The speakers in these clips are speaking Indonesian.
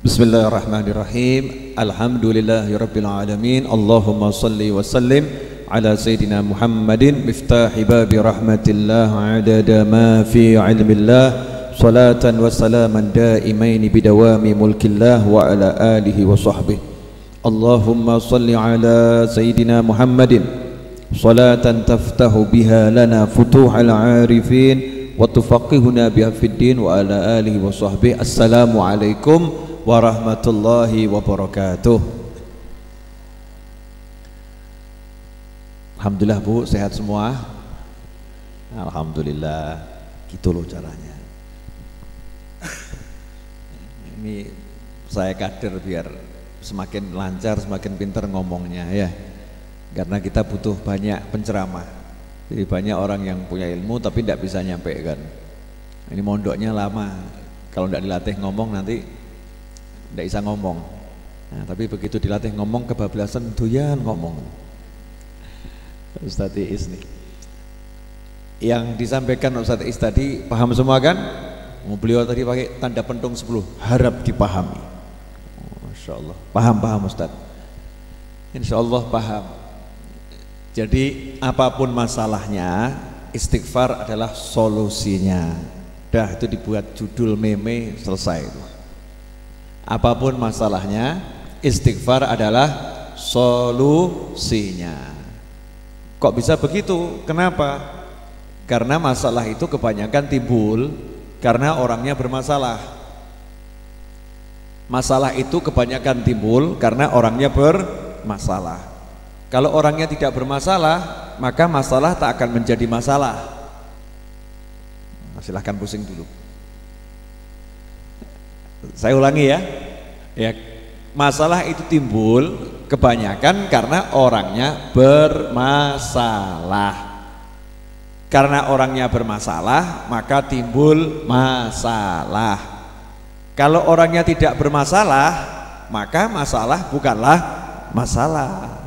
Bismillahirrahmanirrahim. Alhamdulillahirabbil alamin. Allahumma shalli wa sallim ala sayyidina Muhammadin miftahi babi rahmatillah adada ma fi ilmillah salatan wa salaman daimain bidawami mulkillah wa ala alihi wa sahbihi. Allahumma shalli ala sayyidina Muhammadin salatan taftahu biha lana futuhal arifin wa tufaqihuna biha fid din wa ala alihi wa sahbihi. Assalamualaikum warahmatullahi wabarakatuh. Alhamdulillah Bu, sehat semua? Alhamdulillah. Gitu loh caranya. Ini saya kader biar semakin lancar, semakin pintar ngomongnya ya. Karena kita butuh banyak penceramah. Jadi banyak orang yang punya ilmu tapi tidak bisa nyampe kan. Ini mondoknya lama. Kalau tidak dilatih ngomong nanti tidak bisa ngomong. Nah, tapi begitu dilatih ngomong kebablasan doyan ngomong. Ustadz Iis nih. Yang disampaikan Ustadz Iis tadi paham semua kan? Beliau tadi pakai tanda pentung 10, harap dipahami. Masya Allah. Paham Ustadz. Insya Allah paham. Jadi apapun masalahnya, istighfar adalah solusinya. Dah itu dibuat judul meme, selesai itu. Apapun masalahnya, istighfar adalah solusinya. Kok bisa begitu? Kenapa? Karena masalah itu kebanyakan timbul karena orangnya bermasalah. Masalah itu kebanyakan timbul karena orangnya bermasalah. Kalau orangnya tidak bermasalah, maka masalah tak akan menjadi masalah. Silahkan pusing dulu. Saya ulangi ya. Ya, masalah itu timbul kebanyakan karena orangnya bermasalah. Karena orangnya bermasalah, maka timbul masalah. Kalau orangnya tidak bermasalah, maka masalah bukanlah masalah.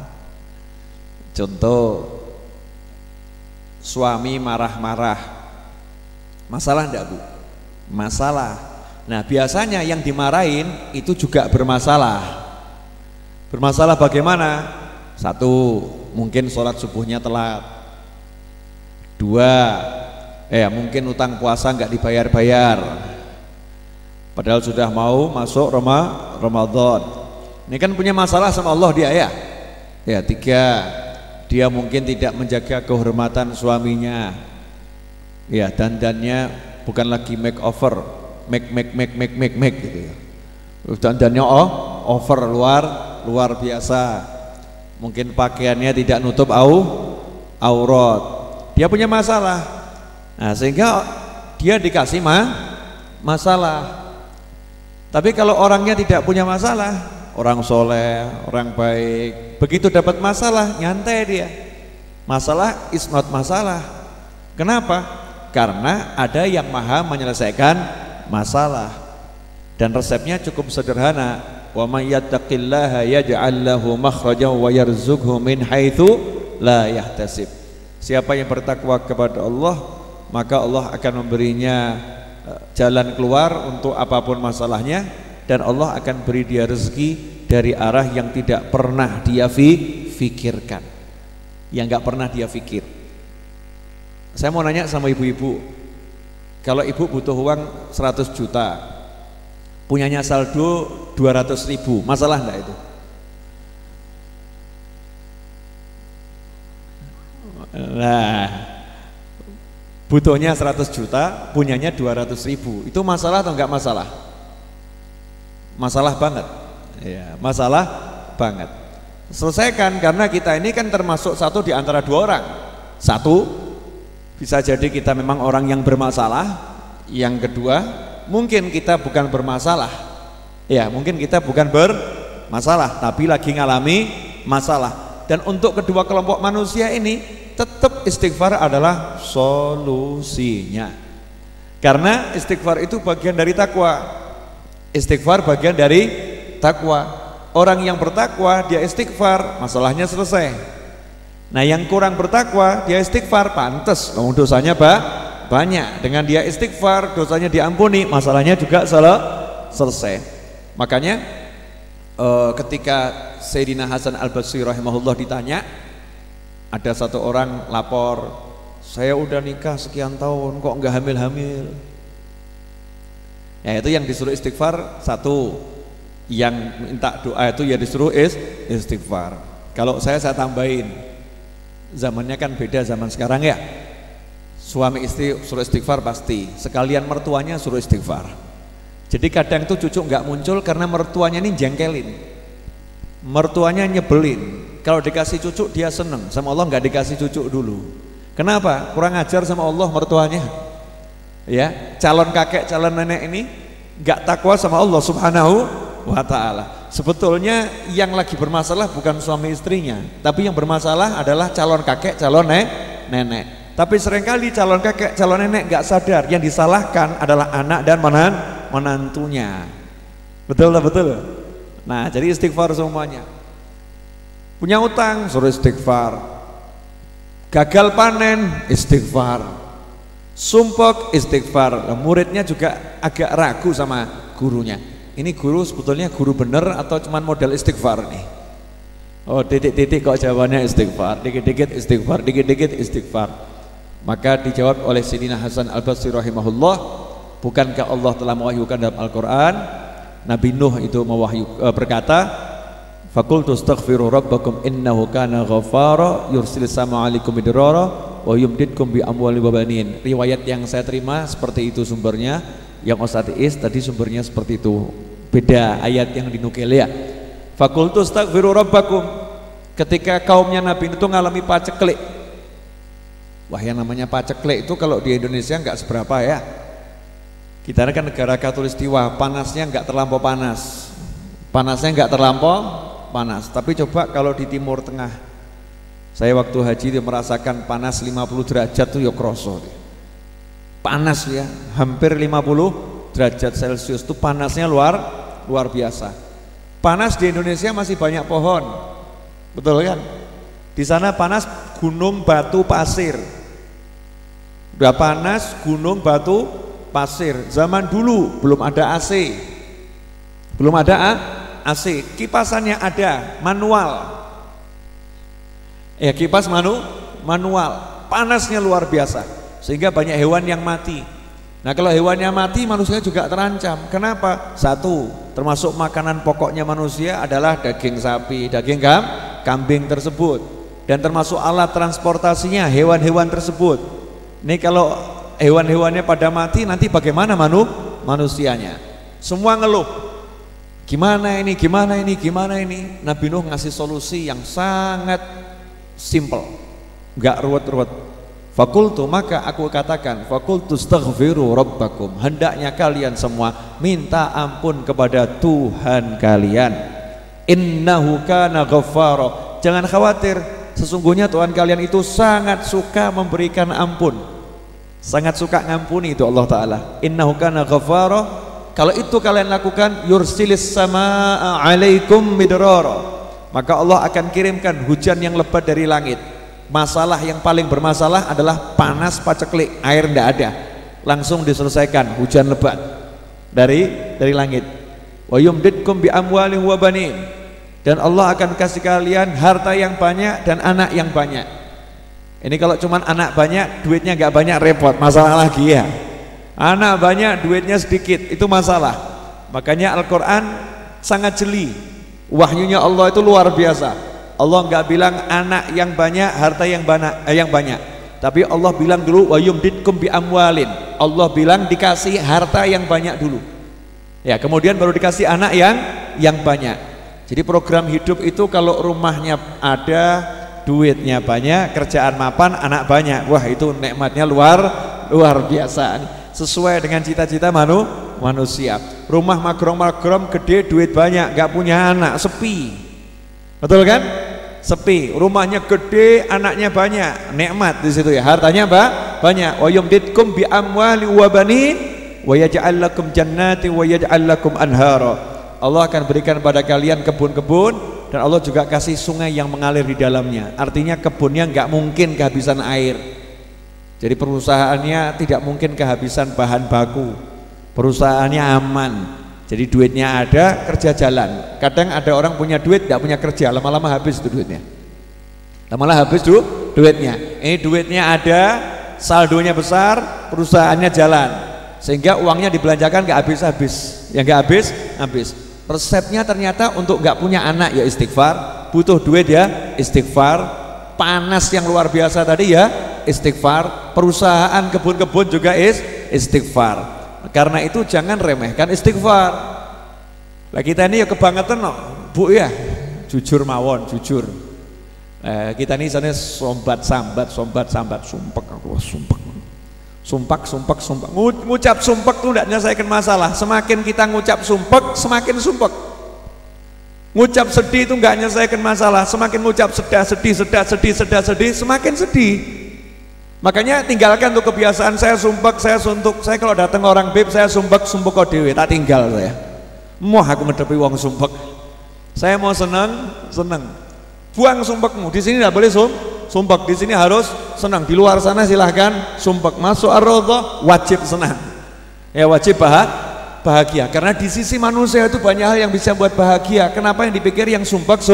Contoh, suami marah-marah. Masalah enggak Bu? Masalah. Nah biasanya yang dimarahin itu juga bermasalah. Bermasalah bagaimana? Satu, mungkin sholat subuhnya telat. Dua, mungkin utang puasa nggak dibayar-bayar. Padahal sudah mau masuk Ramadan. Ini kan punya masalah sama Allah dia ya. Ya, tiga, dia mungkin tidak menjaga kehormatan suaminya. Ya, dandannya bukan lagi makeover. Make gitu ya. Dandannya over luar biasa. Mungkin pakaiannya tidak nutup aurat. Dia punya masalah. Nah, sehingga dia dikasih masalah. Tapi kalau orangnya tidak punya masalah, orang soleh, orang baik, begitu dapat masalah nyantai dia. Masalah is not masalah. Kenapa? Karena ada yang maha menyelesaikan masalah, dan resepnya cukup sederhana. Wa may yattaqillaha yaj'al lahu makhrajan wa yarzuqhu min haitsu la yahtasib. Siapa yang bertakwa kepada Allah, maka Allah akan memberinya jalan keluar untuk apapun masalahnya, dan Allah akan beri dia rezeki dari arah yang tidak pernah dia fikirkan, yang nggak pernah dia fikir. Saya mau nanya sama ibu-ibu, kalau ibu butuh uang 100 juta, punyanya saldo 200.000, masalah enggak itu? Nah, butuhnya 100 juta, punyanya 200.000, itu masalah atau enggak masalah? Masalah banget. Ya, masalah banget. Selesaikan, karena kita ini kan termasuk satu di antara dua orang. Satu, bisa jadi kita memang orang yang bermasalah. Yang kedua, mungkin kita bukan bermasalah. Ya, mungkin kita bukan bermasalah, tapi lagi ngalami masalah. Dan untuk kedua kelompok manusia ini, tetap istighfar adalah solusinya. Karena istighfar itu bagian dari takwa. Istighfar bagian dari takwa. Orang yang bertakwa, dia istighfar, masalahnya selesai. Nah, yang kurang bertakwa dia istighfar, pantes dosanya banyak. Dengan dia istighfar, dosanya diampuni, masalahnya juga selesai. Makanya ketika Sayyidina Hasan Al-Basri rahimahullah ditanya, ada satu orang lapor, saya udah nikah sekian tahun kok nggak hamil-hamil. Ya itu yang disuruh istighfar satu, yang minta doa itu ya disuruh istighfar. Kalau saya tambahin, zamannya kan beda zaman sekarang ya. Suami istri suruh istighfar pasti, sekalian mertuanya suruh istighfar. Jadi kadang tuh cucu nggak muncul karena mertuanya ini jengkelin, mertuanya nyebelin. Kalau dikasih cucu dia seneng, sama Allah nggak dikasih cucu dulu. Kenapa? Kurang ajar sama Allah mertuanya. Ya, calon kakek, calon nenek ini nggak takwa sama Allah Subhanahu wa Ta'ala. Sebetulnya yang lagi bermasalah bukan suami istrinya, tapi yang bermasalah adalah calon kakek, calon nenek. Tapi seringkali calon kakek, calon nenek nggak sadar yang disalahkan adalah anak dan menantunya. Betul lah, betul. Nah, jadi istighfar semuanya. Punya utang, suruh istighfar. Gagal panen, istighfar. Sumpek, istighfar. Nah, muridnya juga agak ragu sama gurunya. Ini guru sebetulnya guru bener atau cuman model istighfar nih? Oh, titik-titik kok jawabannya istighfar, dikit-dikit istighfar, dikit-dikit istighfar. Maka dijawab oleh Sayyidina Hasan Al-Basri rahimahullah, bukankah Allah telah mewahyukan dalam Al-Quran, Nabi Nuh itu berkata, faqultu astaghfiru rabbakum innahu kana ghaffara yursilis sama alaikum midrara wa yumdidkum bi amwali wa banin. Riwayat yang saya terima seperti itu sumbernya, yang Ustadz tadi sumbernya seperti itu, beda ayat yang dinukil ya. Faqultu astaghfiru rabbakum, ketika kaumnya Nabi itu ngalami paceklik. Wah, yang namanya paceklik itu kalau di Indonesia nggak seberapa ya. Kita kan negara khatulistiwa, panasnya nggak terlampau panas, panasnya nggak terlampau panas. Tapi coba kalau di Timur Tengah, saya waktu haji itu merasakan panas 50 derajat tuh ya kroso. Panas ya, hampir 50 derajat Celcius tuh panasnya luar biasa. Panas di Indonesia masih banyak pohon, betul kan? Di sana panas gunung batu pasir. Udah panas gunung batu pasir. Zaman dulu belum ada AC, belum ada AC, kipasannya ada manual. Ya, kipas manual, panasnya luar biasa sehingga banyak hewan yang mati. Nah, kalau hewannya mati, manusia juga terancam. Kenapa? Satu, termasuk makanan pokoknya manusia adalah daging sapi, daging kambing tersebut, dan termasuk alat transportasinya hewan-hewan tersebut. Ini kalau hewan-hewannya pada mati, nanti bagaimana manusianya? Semua ngeluh, gimana ini, gimana ini, gimana ini. Nabi Nuh ngasih solusi yang sangat simple, nggak ruwet-ruwet. Fakultu, maka aku katakan, fakultu astaghfiru rabbakum, hendaknya kalian semua minta ampun kepada Tuhan kalian. Innahu kana ghaffara, jangan khawatir, sesungguhnya Tuhan kalian itu sangat suka memberikan ampun, sangat suka ngampuni itu Allah Ta'ala. Innahu kana ghaffara, kalau itu kalian lakukan, yursilis samaa alaikum midrara, maka Allah akan kirimkan hujan yang lebat dari langit. Masalah yang paling bermasalah adalah panas paceklik, air tidak ada, langsung diselesaikan hujan lebat dari langit. Wa yumdidkum bi amwalin wa banin, dan Allah akan kasih kalian harta yang banyak dan anak yang banyak. Ini kalau cuman anak banyak, duitnya nggak banyak, repot, masalah lagi ya. Anak banyak, duitnya sedikit, itu masalah. Makanya Al-Quran sangat jeli, wahyunya Allah itu luar biasa. Allah nggak bilang anak yang banyak, harta yang banyak, tapi Allah bilang dulu wa yumdidkum bi amwalin. Allah bilang dikasih harta yang banyak dulu, ya, kemudian baru dikasih anak yang banyak. Jadi program hidup itu kalau rumahnya ada, duitnya banyak, kerjaan mapan, anak banyak, wah itu nikmatnya luar biasa, sesuai dengan cita-cita manusia. Rumah magrong-magrong gede, duit banyak, nggak punya anak, sepi, betul kan? Sepi, rumahnya gede, anaknya banyak, nikmat di situ ya, hartanya banyak. Wa yumdidkum bi amwali wa banin wa yaj'al lakum jannati wa yaj'al lakum anhara. Allah akan berikan pada kalian kebun-kebun, dan Allah juga kasih sungai yang mengalir di dalamnya. Artinya kebunnya nggak mungkin kehabisan air. Jadi perusahaannya tidak mungkin kehabisan bahan baku. Perusahaannya aman. Jadi duitnya ada, kerja jalan. Kadang ada orang punya duit, tidak punya kerja, lama-lama habis itu duitnya. Lama-lama habis duitnya. Ini duitnya ada, saldonya besar, perusahaannya jalan, sehingga uangnya dibelanjakan nggak habis-habis. Yang nggak habis. Resepnya ternyata untuk nggak punya anak ya istighfar, butuh duit ya istighfar, panas yang luar biasa tadi ya istighfar, perusahaan kebun-kebun juga istighfar. Karena itu jangan remehkan istighfar. Lah kita ini ya kebangetan no, Bu ya, jujur mawon, jujur. Kita ini sana sombat sambat, sumpek aku sumpek. Ngucap sumpek tuh tidak menyelesaikan masalah. Semakin kita ngucap sumpek, semakin sumpek. Ngucap sedih itu nggak menyelesaikan masalah. Semakin ngucap sedih, semakin sedih. Makanya tinggalkan tuh kebiasaan saya sumpek, saya suntuk. Saya kalau datang orang beb saya sumpek kau dewe, tak tinggal saya. Mau aku mendepi wong sumpek. Saya mau senang. Buang sumpekmu. Di sini tidak boleh sumpek. Di sini harus senang. Di luar sana silahkan sumpek. Masuk ar-raudhah wajib senang. Ya wajib bahagia. Karena di sisi manusia itu banyak hal yang bisa buat bahagia. Kenapa yang dipikir yang sumpek?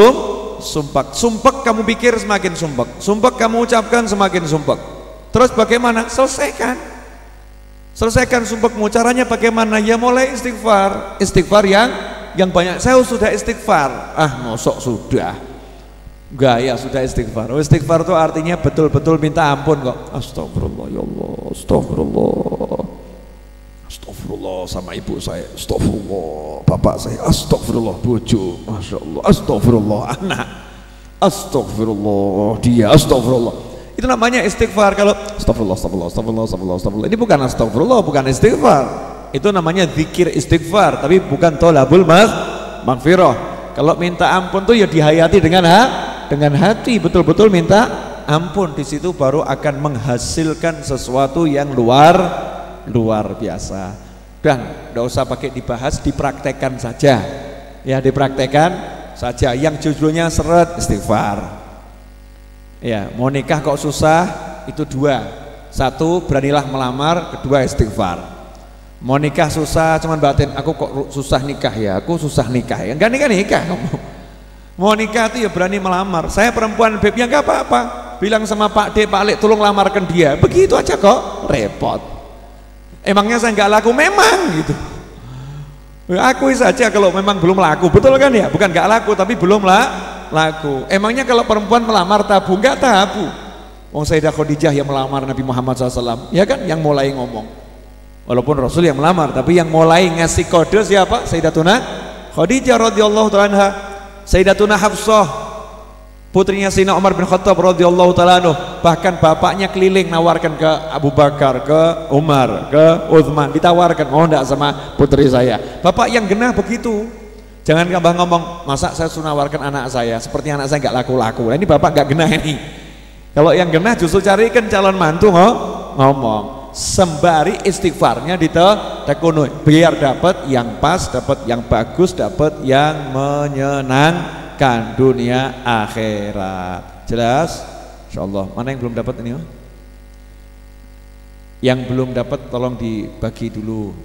Sumpek kamu pikir semakin sumpek. Sumpek kamu ucapkan semakin sumpek. Terus bagaimana? Selesaikan sumpekmu. Caranya bagaimana? Ya mulai istighfar yang banyak. Saya sudah istighfar. Mosok sudah. Enggak ya sudah istighfar. Istighfar itu artinya betul-betul minta ampun kok. Astagfirullah ya Allah, astagfirullah sama ibu saya, astagfirullah bapak saya, astagfirullah bojo, masya Allah, astagfirullah anak, astagfirullah dia, astagfirullah. Itu namanya istighfar. Kalau astagfirullah. Ini bukan astagfirullah, bukan istighfar. Itu namanya zikir istighfar, tapi bukan tolabul maghfirah. Kalau minta ampun tuh ya dihayati dengan hati, betul-betul minta ampun. Di situ baru akan menghasilkan sesuatu yang luar biasa. Dan tidak usah pakai dibahas, dipraktekkan saja. Ya dipraktekkan saja. Yang judulnya seret istighfar. Ya mau nikah kok susah, itu dua. Satu beranilah melamar, kedua istighfar. Mau nikah susah, cuman batin aku kok susah nikah ya, enggak nikah kamu. Mau nikah itu ya berani melamar. Saya perempuan beb ya enggak apa-apa, bilang sama Pak D, Pak Lek tolong lamarkan dia, begitu aja kok, repot. Emangnya saya enggak laku? Memang gitu. Akui saja kalau memang belum laku, betul kan ya? Bukan enggak laku tapi belum laku. Emangnya kalau perempuan melamar tabu? Enggak tabu. Wong Sayyidah Khadijah yang melamar Nabi Muhammad SAW, ya kan, yang mulai ngomong. Walaupun Rasul yang melamar, tapi yang mulai ngasih kode siapa? Sayyidatuna Khadijah radhiyallahu ta'ala anha. Sayyidatuna Hafsah putrinya Sayyidina Umar bin Khattab radhiyallahu ta'ala anhu. Bahkan bapaknya keliling nawarkan ke Abu Bakar, ke Umar, ke Uthman, ditawarkan, mau enggak sama putri saya. Bapak yang genah begitu. Jangan tambah ngomong, masa saya suruh nawarkan anak saya, seperti anak saya enggak laku-laku. Nah, ini bapak enggak genah ini. Kalau yang genah justru carikan calon mantu ngomong. Sembari istighfarnya ditekuni biar dapat yang pas, dapat yang bagus, dapat yang menyenangkan dunia akhirat. Jelas? Insyaallah. Mana yang belum dapat ini? Yang belum dapat tolong dibagi dulu.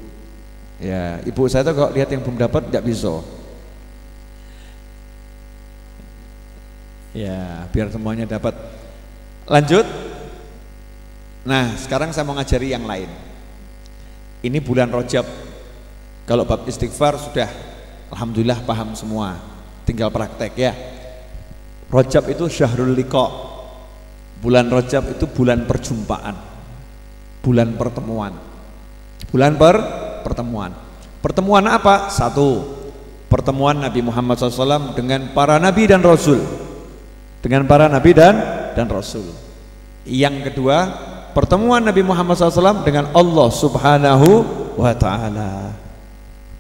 Ya, ibu saya tuh kalau lihat yang belum dapat tidak bisa. Ya, biar semuanya dapat. Lanjut. Nah sekarang saya mau ngajari yang lain. Ini bulan Rajab. Kalau bab istighfar sudah alhamdulillah paham semua, tinggal praktek ya. Rajab itu syahrul liqa. Bulan Rajab itu bulan perjumpaan, bulan pertemuan. Bulan pertemuan. Pertemuan apa? Satu, pertemuan Nabi Muhammad SAW dengan para nabi dan rasul. Dengan para nabi dan rasul. Yang kedua, pertemuan Nabi Muhammad SAW dengan Allah Subhanahu wa Ta'ala.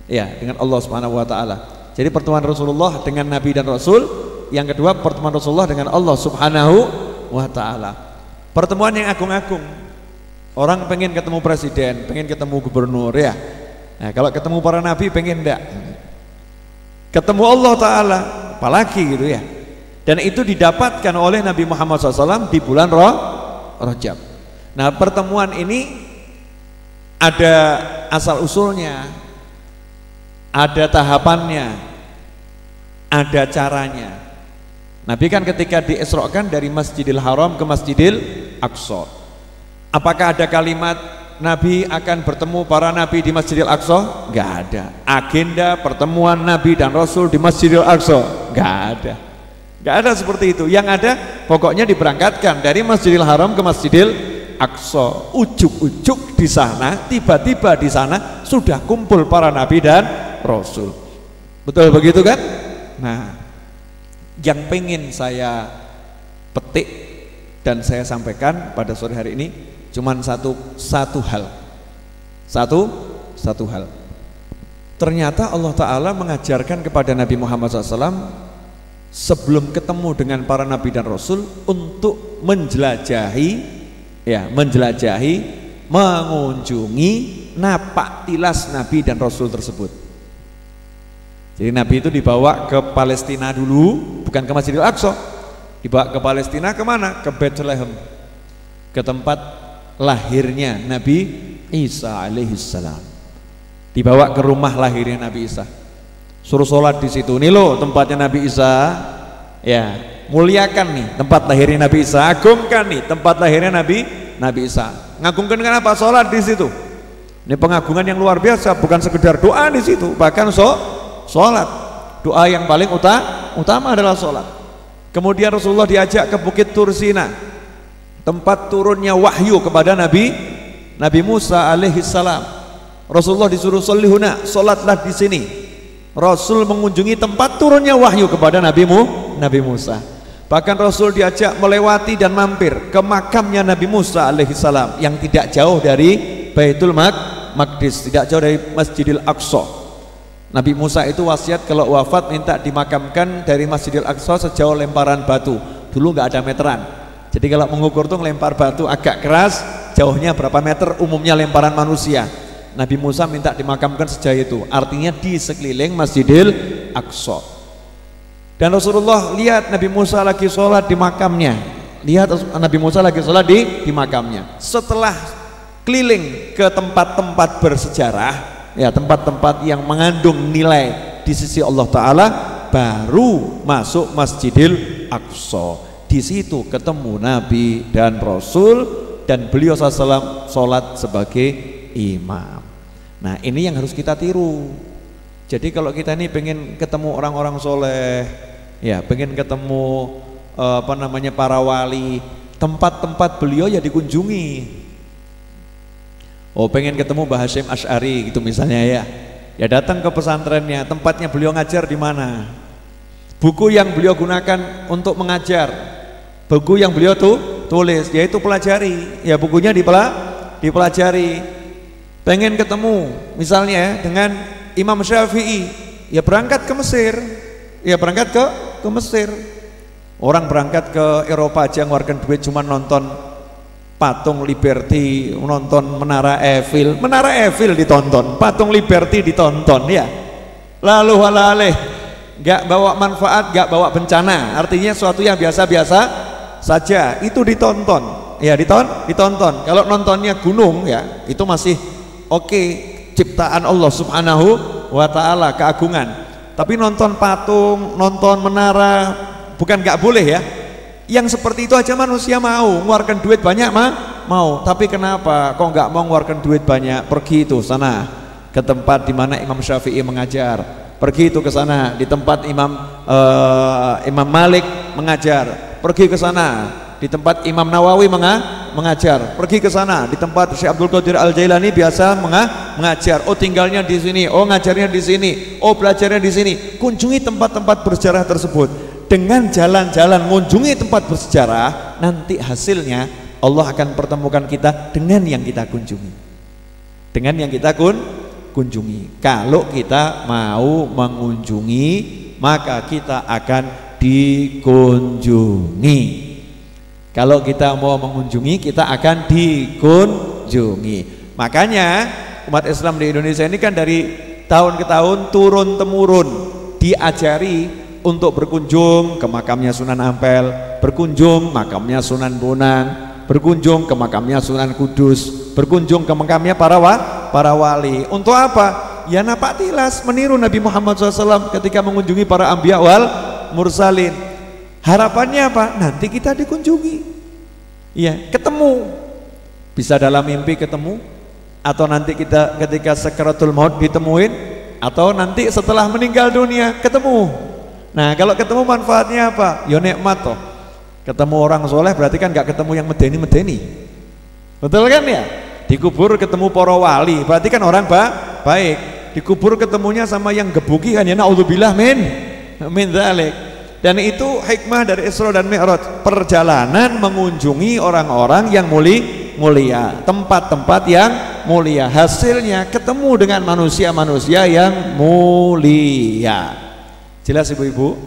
Ya, dengan Allah Subhanahu wa Ta'ala. Jadi pertemuan Rasulullah dengan Nabi dan Rasul. Yang kedua, pertemuan Rasulullah dengan Allah Subhanahu wa Ta'ala. Pertemuan yang agung-agung. Orang pengen ketemu presiden, pengen ketemu gubernur ya. Nah, kalau ketemu para nabi pengen enggak? Ketemu Allah Ta'ala, apalagi gitu ya. Dan itu didapatkan oleh Nabi Muhammad SAW di bulan Rajab. Nah pertemuan ini ada asal usulnya. ada tahapannya, ada caranya. Nabi kan ketika diisrokan dari Masjidil Haram ke Masjidil Aqsa, apakah ada kalimat Nabi akan bertemu para nabi di Masjidil Aqsa? Enggak ada. Agenda pertemuan Nabi dan Rasul di Masjidil Aqsa? Enggak ada. Enggak ada seperti itu. Yang ada pokoknya diberangkatkan dari Masjidil Haram ke Masjidil Aqsa. Ujuk-ujuk di sana, tiba-tiba di sana sudah kumpul para nabi dan Rasul. Betul begitu kan? Nah, yang pengen saya petik dan saya sampaikan pada sore hari ini cuman satu hal. Ternyata Allah Ta'ala mengajarkan kepada Nabi Muhammad SAW sebelum ketemu dengan para nabi dan Rasul untuk menjelajahi, mengunjungi napak tilas nabi dan Rasul tersebut. Jadi Nabi itu dibawa ke Palestina dulu, bukan ke Masjidil Aqsa. Dibawa ke Palestina kemana? Ke Bethlehem, ke tempat lahirnya Nabi Isa alaihissalam. Dibawa ke rumah lahirnya Nabi Isa. Suruh sholat di situ. Nih loh tempatnya Nabi Isa. Ya, muliakan nih tempat lahirnya Nabi Isa. Agungkan nih tempat lahirnya Nabi Isa. Ngagungkan dengan apa? Sholat di situ. Ini pengagungan yang luar biasa, bukan sekedar doa di situ, bahkan sholat. Doa yang paling utama adalah sholat. Kemudian Rasulullah diajak ke Bukit Tursina, tempat turunnya wahyu kepada Nabi Musa alaihissalam. Rasulullah disuruh sholihuna, sholatlah di sini. Rasul mengunjungi tempat turunnya wahyu kepada Nabi Musa. Bahkan Rasul diajak melewati dan mampir ke makamnya Nabi Musa alaihissalam yang tidak jauh dari Baitul Maqdis, tidak jauh dari Masjidil Aqsa. Nabi Musa itu wasiat kalau wafat minta dimakamkan dari Masjidil Aqsa sejauh lemparan batu. Dulu nggak ada meteran, jadi kalau mengukur tuh lempar batu agak keras, jauhnya berapa meter, umumnya lemparan manusia. Nabi Musa minta dimakamkan sejauh itu, artinya di sekeliling Masjidil Aqsa. Dan Rasulullah lihat Nabi Musa lagi sholat di makamnya, di makamnya. Setelah keliling ke tempat-tempat bersejarah, ya tempat-tempat yang mengandung nilai di sisi Allah Ta'ala, baru masuk Masjidil Aqsa. Di situ ketemu Nabi dan Rasul, dan beliau SAW sholat sebagai imam. Nah ini yang harus kita tiru. Jadi kalau kita ini pengen ketemu orang-orang soleh, ya pengen ketemu para wali, tempat-tempat beliau ya dikunjungi. Oh pengen ketemu Mbah Hasyim Asy'ari gitu misalnya ya datang ke pesantrennya, tempatnya beliau ngajar di mana, buku yang beliau gunakan untuk mengajar, buku yang beliau tulis, yaitu pelajari, ya bukunya dipelajari. Pengen ketemu misalnya dengan Imam Syafi'i, ya berangkat ke Mesir, ke Mesir. Orang berangkat ke Eropa aja ngeluarkan duit cuma nonton patung Liberty, menonton Menara Eiffel ditonton, patung Liberty ditonton ya. Lalu walaleh, nggak bawa manfaat, nggak bawa bencana, artinya suatu yang biasa-biasa saja, itu ditonton, ya ditonton. Kalau nontonnya gunung ya, itu masih oke, ciptaan Allah Subhanahu wa Ta'ala, keagungan. Tapi nonton patung, nonton menara, bukan nggak boleh ya. Yang seperti itu aja manusia mau, ngeluarkan duit banyak mau. Tapi kenapa kok nggak mau ngeluarkan duit banyak? Pergi itu sana ke tempat di mana Imam Syafi'i mengajar, pergi itu ke sana di tempat Imam Malik mengajar, pergi ke sana di tempat Imam Nawawi mengajar, pergi ke sana di tempat Syekh Abdul Qadir Al-Jailani biasa mengajar. Oh tinggalnya di sini, oh ngajarnya di sini, oh belajarnya di sini. Kunjungi tempat-tempat bersejarah tersebut. Dengan jalan-jalan mengunjungi tempat bersejarah, nanti hasilnya Allah akan pertemukan kita dengan yang kita kunjungi. Kalau kita mau mengunjungi, maka kita akan dikunjungi. Kalau kita mau mengunjungi, kita akan dikunjungi. Makanya umat Islam di Indonesia ini kan dari tahun ke tahun turun temurun diajari untuk berkunjung ke makamnya Sunan Ampel, berkunjung makamnya Sunan Bonang, berkunjung ke makamnya Sunan Kudus, berkunjung ke makamnya para wali. Untuk apa? Ya napak tilas, meniru Nabi Muhammad SAW ketika mengunjungi para anbiya wal mursalin. Harapannya apa? Nanti kita dikunjungi, ya, ketemu, bisa dalam mimpi ketemu, atau nanti kita ketika sakaratul maut ditemuin, atau nanti setelah meninggal dunia ketemu. Nah kalau ketemu manfaatnya apa? Ya nikmat toh. Ketemu orang soleh berarti kan nggak ketemu yang medeni, betul kan ya? Dikubur ketemu para wali berarti kan orang baik. Dikubur ketemunya sama yang gebuki kan ya, naudzubillah min dzalik. Dan itu hikmah dari Isra dan Mi'raj, perjalanan mengunjungi orang-orang yang mulia, tempat-tempat yang mulia, hasilnya ketemu dengan manusia-manusia yang mulia. Jelas ibu-ibu?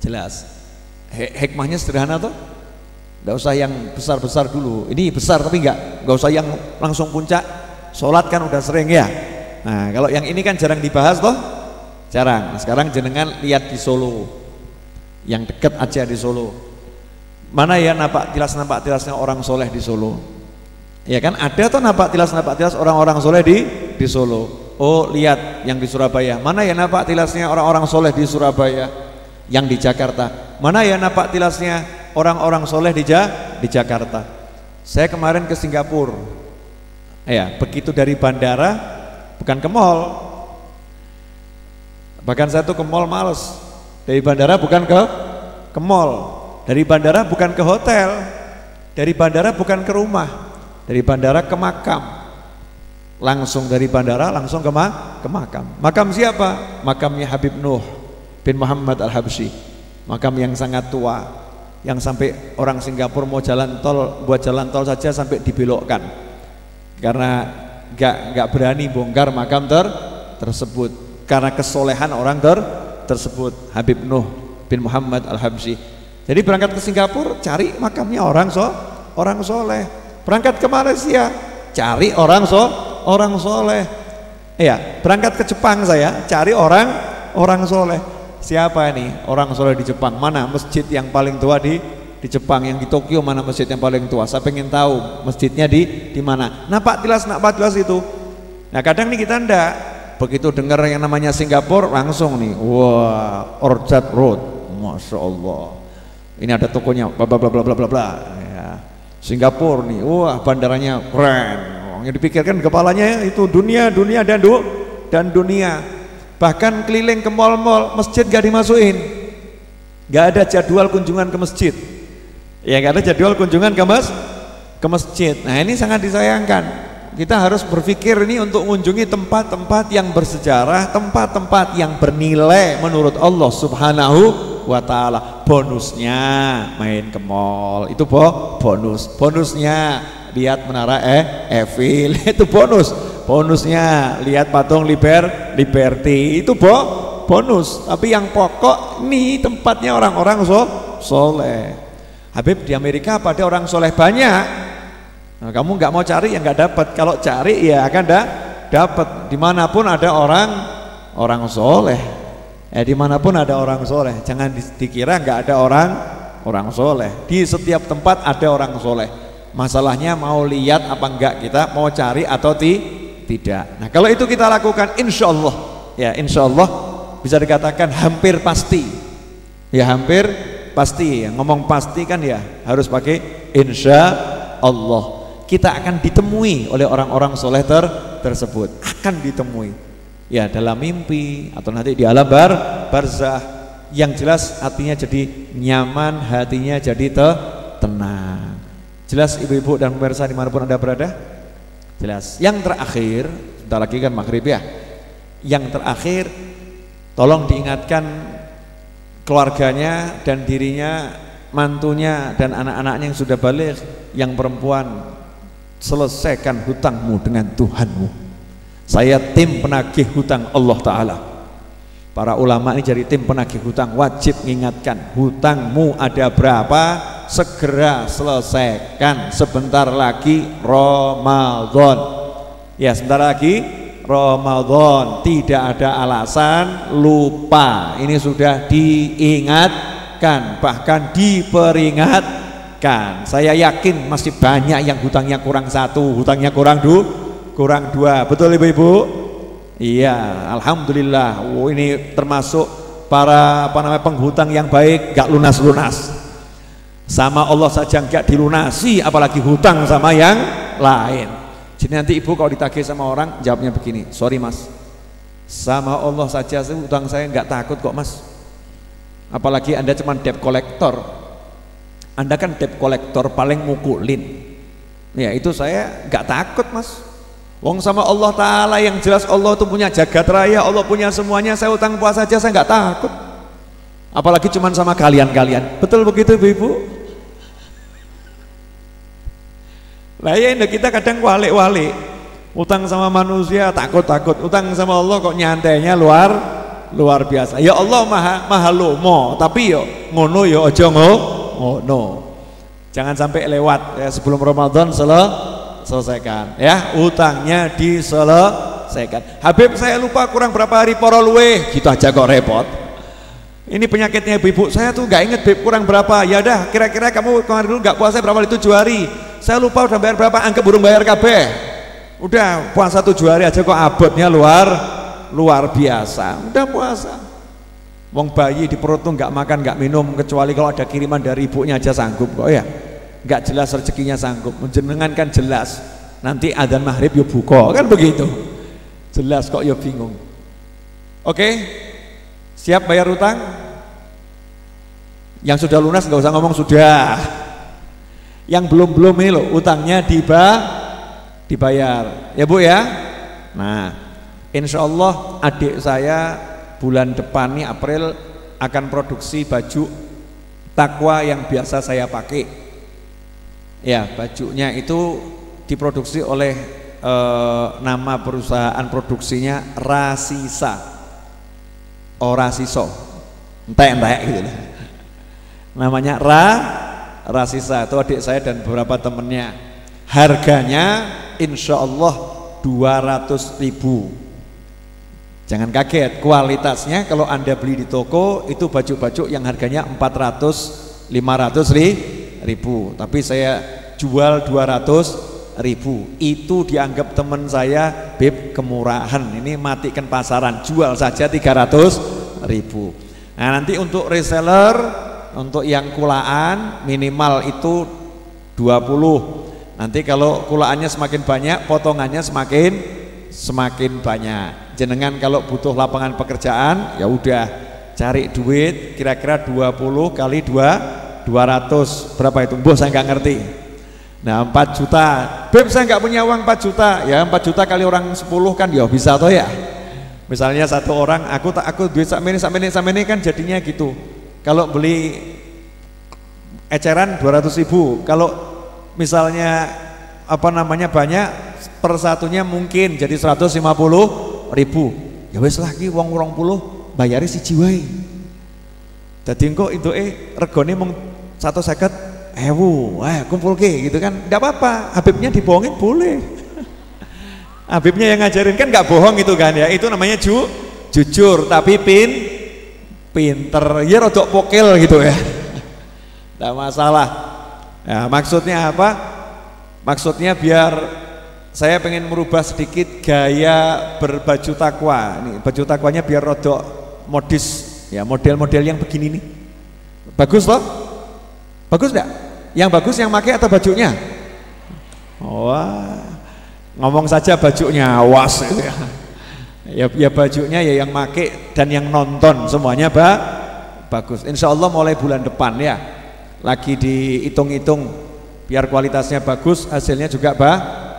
Jelas. Hikmahnya sederhana toh? Nggak usah yang besar-besar dulu. Ini besar tapi nggak usah yang langsung puncak. Sholat kan udah sering ya. Nah kalau yang ini kan jarang dibahas toh, jarang. Nah, sekarang jenengan lihat di Solo, yang deket aja di Solo. Mana ya nampak tilasnya orang soleh di Solo? Ya kan ada toh nampak tilas orang-orang soleh di Solo. Oh lihat yang di Surabaya. Mana ya nampak tilasnya orang-orang soleh di Surabaya? Yang di Jakarta. Mana ya nampak tilasnya orang-orang soleh di Jakarta? Saya kemarin ke Singapura. Ya begitu dari bandara, bukan ke mall, bahkan saya tuh ke mall males. Dari bandara bukan ke mall, dari bandara bukan ke hotel, dari bandara bukan ke rumah, dari bandara ke makam, langsung dari bandara langsung ke makam. Makam siapa? Makamnya Habib Nuh bin Muhammad Al-Habsyi, makam yang sangat tua, yang sampai orang Singapura mau jalan tol, buat jalan tol saja sampai dibelokkan karena nggak berani bongkar makam tersebut karena kesolehan orang tersebut, Habib Nuh bin Muhammad Al-Habsyi. Jadi berangkat ke Singapura cari makamnya orang soleh. Berangkat ke Malaysia cari orang soleh. Ya, berangkat ke Jepang saya cari orang soleh. Siapa ini orang soleh di Jepang? Mana masjid yang paling tua di Jepang? Yang di Tokyo mana masjid yang paling tua? Saya pengen tahu masjidnya di mana. Nampak tilas itu. Nah kadang nih kita ndak, begitu dengar yang namanya Singapura langsung nih, wah, Orchard Road, masya Allah, ini ada tokonya, bla bla bla bla bla bla. Ya. Singapura nih, wah bandaranya keren. Yang dipikirkan kepalanya itu dunia dan dunia. Bahkan keliling ke mall-mall, masjid gak dimasukin, gak ada jadwal kunjungan ke masjid. Ya gak ada jadwal kunjungan ke masjid. Nah ini sangat disayangkan. Kita harus berpikir ini untuk mengunjungi tempat-tempat yang bersejarah, tempat-tempat yang bernilai menurut Allah Subhanahu wa ta'ala. Bonusnya main ke mall, itu bonusnya lihat menara Eiffel, itu bonusnya lihat patung Liberty, itu bonus. Tapi yang pokok nih tempatnya orang-orang soleh. Habib di Amerika pada orang soleh banyak. Nah, kamu nggak mau cari ya nggak dapat. Kalau cari ya akan dapat. Dimanapun ada orang soleh. Dimanapun ada orang soleh. Jangan dikira nggak ada orang soleh. Di setiap tempat ada orang soleh. Masalahnya mau lihat apa enggak kita, mau cari atau tidak. Nah kalau itu kita lakukan, insya Allah ya, insya Allah bisa dikatakan hampir pasti. Ya hampir pasti. Ngomong pasti kan ya harus pakai insya Allah. Kita akan ditemui oleh orang-orang soleh tersebut, akan ditemui ya dalam mimpi atau nanti di alam barzah. Yang jelas hatinya jadi nyaman, hatinya jadi tenang. Jelas ibu-ibu dan pemirsa dimanapun anda berada? Jelas. Yang terakhir, sebentar lagi kan maghrib ya. Yang terakhir, tolong diingatkan keluarganya dan dirinya, mantunya dan anak-anaknya yang sudah balik, yang perempuan, selesaikan hutangmu dengan Tuhanmu. Saya tim penagih hutang Allah Ta'ala. Para ulama ini jadi tim penagih hutang, wajib mengingatkan hutangmu ada berapa, segera selesaikan. Sebentar lagi Ramadan ya, sebentar lagi Ramadan, tidak ada alasan lupa. Ini sudah diingatkan, bahkan diperingatkan. Saya yakin masih banyak yang hutangnya kurang satu, hutangnya kurang dua. Betul ibu-ibu? Iya, alhamdulillah. Oh, ini termasuk para penghutang yang baik, gak lunas-lunas. Sama Allah saja gak dilunasi, apalagi hutang sama yang lain. Jadi nanti ibu kalau ditagih sama orang jawabnya begini, sorry mas, sama Allah saja hutang saya gak takut kok mas. Apalagi anda cuma debt collector. Anda kan debt collector paling mukulin. Ya itu saya gak takut mas. Wong sama Allah Ta'ala yang jelas Allah itu punya jagat raya, Allah punya semuanya, saya utang puasa saja saya nggak takut. Apalagi cuman sama kalian-kalian. Betul begitu ibu-ibu? Lah ya kita kadang walik-walik. Utang sama manusia takut-takut, utang sama Allah kok nyantainya luar biasa. Ya Allah maha lomo, tapi yo ngono yo ojo ngono. Jangan sampai lewat ya, sebelum Ramadan selesaikan ya, utangnya diselesaikan. Habib saya lupa kurang berapa hari poro luwe, gitu aja kok repot. Ini penyakitnya ibu-ibu, saya tuh nggak inget Bib kurang berapa. Ya dah, kira-kira kamu kemarin dulu nggak puasa berapa, 7 hari. Saya lupa udah bayar berapa, anggap burung bayar kabeh. Udah puasa 7 hari aja kok abotnya luar biasa. Udah puasa. Wong bayi di perut tuh nggak makan nggak minum, kecuali kalau ada kiriman dari ibunya aja sanggup kok ya. Nggak jelas rezekinya sanggup, menjenengan kan jelas nanti adzan maghrib yo buka kan begitu, jelas kok yo bingung. Oke, siap bayar utang? Yang sudah lunas nggak usah ngomong sudah, yang belum ini loh utangnya dibayar ya bu ya. Nah insya Allah adik saya bulan depan nih April akan produksi baju takwa yang biasa saya pakai. Ya, bajunya itu diproduksi oleh nama perusahaan produksinya Rasisa, Rasiso, entek gitu. Namanya Rasisa, itu adik saya dan beberapa temennya. Harganya insya Allah 200.000. Jangan kaget, kualitasnya kalau anda beli di toko itu baju-baju yang harganya 400-500 ribu, tapi saya jual 200.000. Itu dianggap teman saya Beb kemurahan, ini matikan pasaran, jual saja 300.000. Nah nanti untuk reseller, untuk yang kulaan minimal itu 20. Nanti kalau kulaannya semakin banyak, potongannya semakin banyak. Jenengan kalau butuh lapangan pekerjaan ya udah cari duit kira-kira 20 kali 200 berapa itu? Boh saya nggak ngerti. Nah 4 juta. Beb saya nggak punya uang 4 juta. Ya 4 juta kali orang 10 kan ya bisa toh ya. Misalnya satu orang aku duit sama ini kan jadinya gitu. Kalau beli eceran 200.000. Kalau misalnya apa namanya banyak persatunya mungkin jadi 150.000. Ya wes lagi wong 20 bayari si jiwai. Jadi engko itu regone mung 150.000, kumpul ke gitu kan, tidak apa-apa. Habibnya dibohongin boleh. Habibnya yang ngajarin kan nggak bohong itu kan ya, itu namanya jujur tapi pinter, ya rodok pokil gitu ya. Tidak masalah. Ya, maksudnya apa? Maksudnya biar saya pengen merubah sedikit gaya berbaju takwa. Nih baju takwanya biar rodok modis. Ya model-model yang begini nih bagus loh, bagus enggak? Yang bagus yang pakai atau bajunya? Wah, ngomong saja bajunya awas ya bajunya ya yang pakai dan yang nonton semuanya bagus. Insya Allah mulai bulan depan ya lagi dihitung-hitung biar kualitasnya bagus, hasilnya juga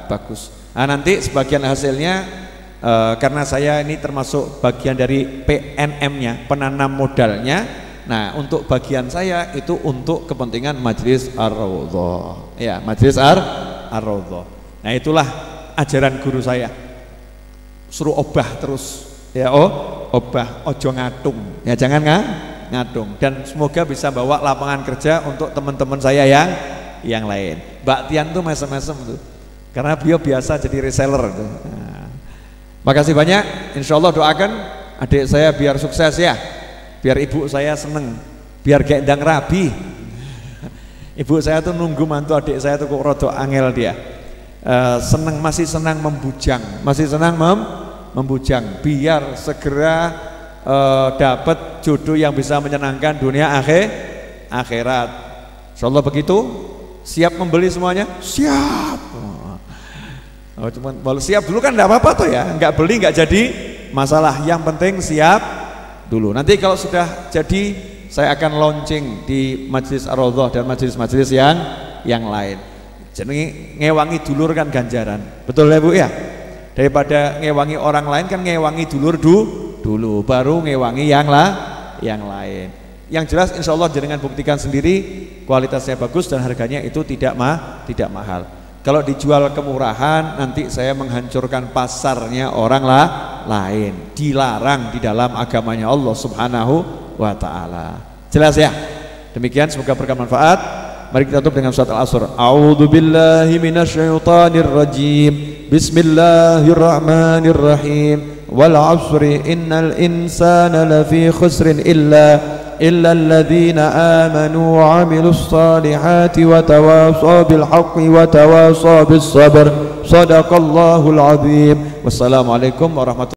bagus. Nah nanti sebagian hasilnya karena saya ini termasuk bagian dari PNM-nya, penanam modalnya. Nah, untuk bagian saya itu untuk kepentingan Majelis Ar-Raudhah. Ya, Majelis Ar-Raudhah. Nah, itulah ajaran guru saya. Suruh obah terus. Ya, obah, ojo ngatung. Ya, jangan ngatung. Dan semoga bisa bawa lapangan kerja untuk teman-teman saya yang lain. Mbak Tian tuh mesem-mesem tuh. Karena beliau biasa jadi reseller tuh. Nah, makasih banyak, insya Allah doakan adik saya biar sukses ya, biar ibu saya seneng, biar gendang rabi. Ibu saya tuh nunggu mantu adik saya tuh kok rodok angel dia, masih senang membujang, masih senang membujang biar segera dapat jodoh yang bisa menyenangkan dunia akhirat. Insyaallah begitu. Siap membeli semuanya? Siap. Oh, cuman kalau siap dulu kan enggak apa-apa tuh ya, enggak beli enggak jadi masalah. Yang penting siap dulu. Nanti kalau sudah jadi saya akan launching di Majelis Ar-Raudhah dan majelis-majelis yang lain. Jadi ngewangi dulur kan ganjaran. Betul ya Bu ya? Daripada ngewangi orang lain kan ngewangi dulur dulu baru ngewangi yang lain. Yang jelas insya Allah jenengan buktikan sendiri kualitasnya bagus dan harganya itu tidak mahal. Kalau dijual kemurahan nanti saya menghancurkan pasarnya orang lain. Dilarang di dalam agamanya Allah Subhanahu wa ta'ala. Jelas ya? Demikian semoga bermanfaat. Mari kita tutup dengan surat Al-Asr. A'udzu billahi minasyaitonir rajim. Bismillahirrahmanirrahim. Wal 'asri innal insana lafi khusrin illa alladhina amanu wa 'amilus salihati wa tawasaw bil haqqi wa tawasaw bis sabr. Shadaqallahul 'azim. Wassalamualaikum warahmatullahi